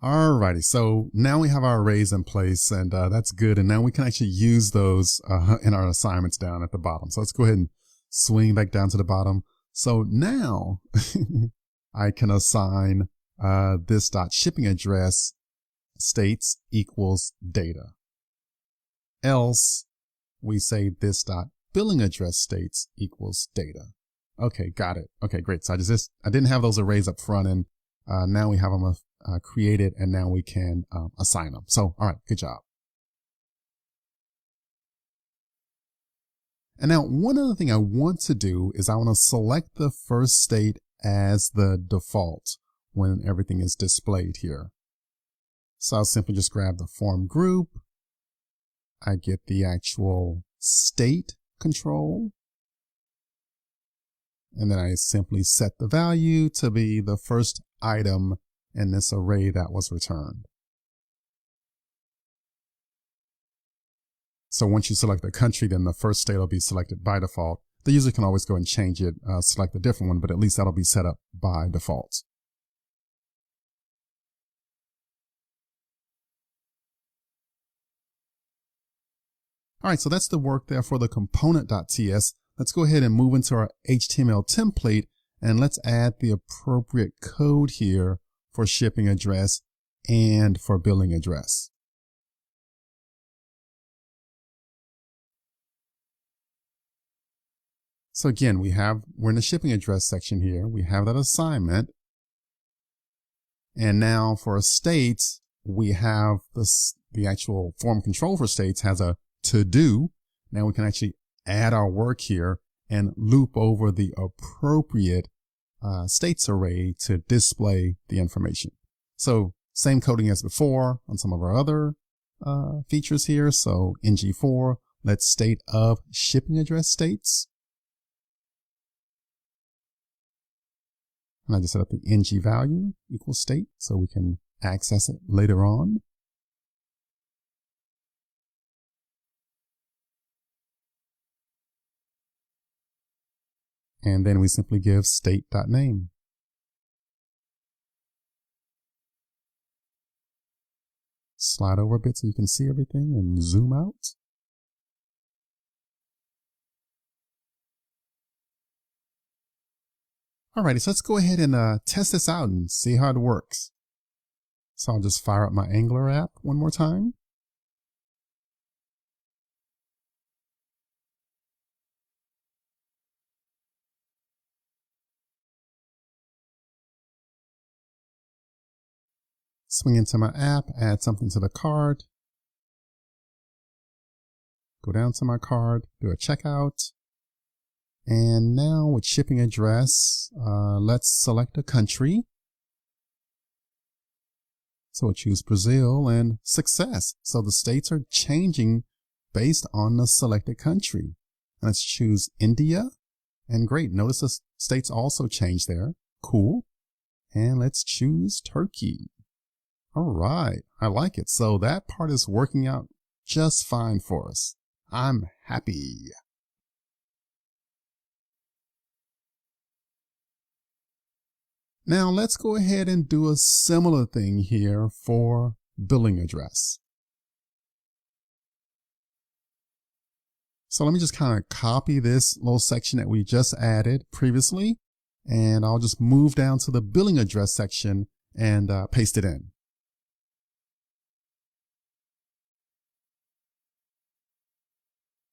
Alrighty, so now we have our arrays in place, and that's good. And now we can actually use those in our assignments down at the bottom. So let's go ahead and swing back down to the bottom. So now I can assign this dot shipping address states equals data. Else we say this dot billing address states equals data. Okay, got it. Okay, great. So I didn't have those arrays up front, and now we have them created, and now we can assign them. So, all right, good job. And now one other thing I want to do is I want to select the first state as the default when everything is displayed here. So I'll simply just grab the form group. I get the actual state control. And then I simply set the value to be the first item in this array that was returned. So once you select the country, then the first state will be selected by default. The user can always go and change it, select a different one, but at least that'll be set up by default. All right, so that's the work there for the component.ts. Let's go ahead and move into our HTML template, and let's add the appropriate code here for shipping address and for billing address. So again, we're in the shipping address section here. We have that assignment. And now for states, we have the actual form control for states has a to do. Now we can actually add our work here and loop over the appropriate states array to display the information. So same coding as before on some of our other features here. So ng4, let's state of shipping address states. And I just set up the ng value equals state so we can access it later on. And then we simply give state.name. Slide over a bit so you can see everything and zoom out. Alrighty, so let's go ahead and test this out and see how it works. So I'll just fire up my Angular app one more time. Swing into my app, add something to the cart. Go down to my cart, do a checkout. And now with shipping address, let's select a country. So we'll choose Brazil and success. So the states are changing based on the selected country. And let's choose India. And great, notice the states also changed there. Cool. And let's choose Turkey. All right, I like it. So that part is working out just fine for us. I'm happy. Now let's go ahead and do a similar thing here for billing address. So let me just kind of copy this little section that we just added previously, and I'll just move down to the billing address section and paste it in.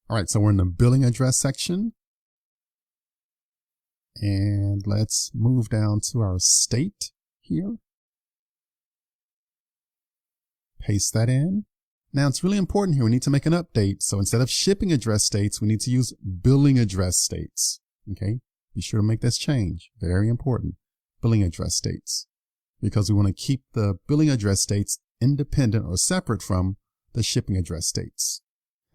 All right, so we're in the billing address section. And let's move down to our state here. Paste that in. Now it's really important here. We need to make an update. So instead of shipping address states, we need to use billing address states. Okay. Be sure to make this change. Very important. Billing address states. Because we want to keep the billing address states independent or separate from the shipping address states.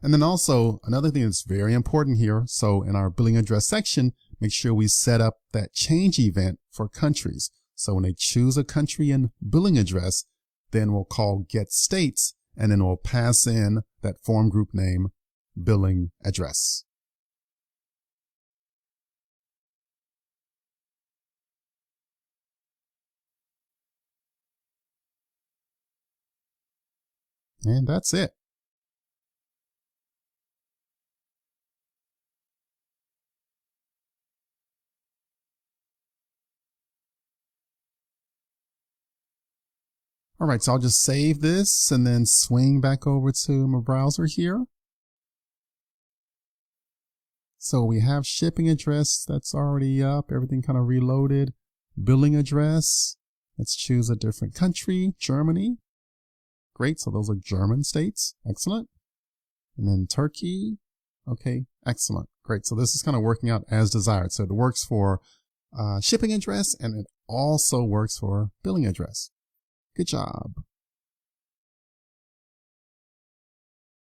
And then also another thing that's very important here. So in our billing address section, make sure we set up that change event for countries. So when they choose a country in billing address, then we'll call get states, and then we'll pass in that form group name billing address. And that's it. All right, so I'll just save this and then swing back over to my browser here. So we have shipping address that's already up, everything kind of reloaded. Billing address, let's choose a different country, Germany. Great, so those are German states, excellent. And then Turkey, okay, excellent, great. So this is kind of working out as desired. So it works for shipping address and it also works for billing address. Good job.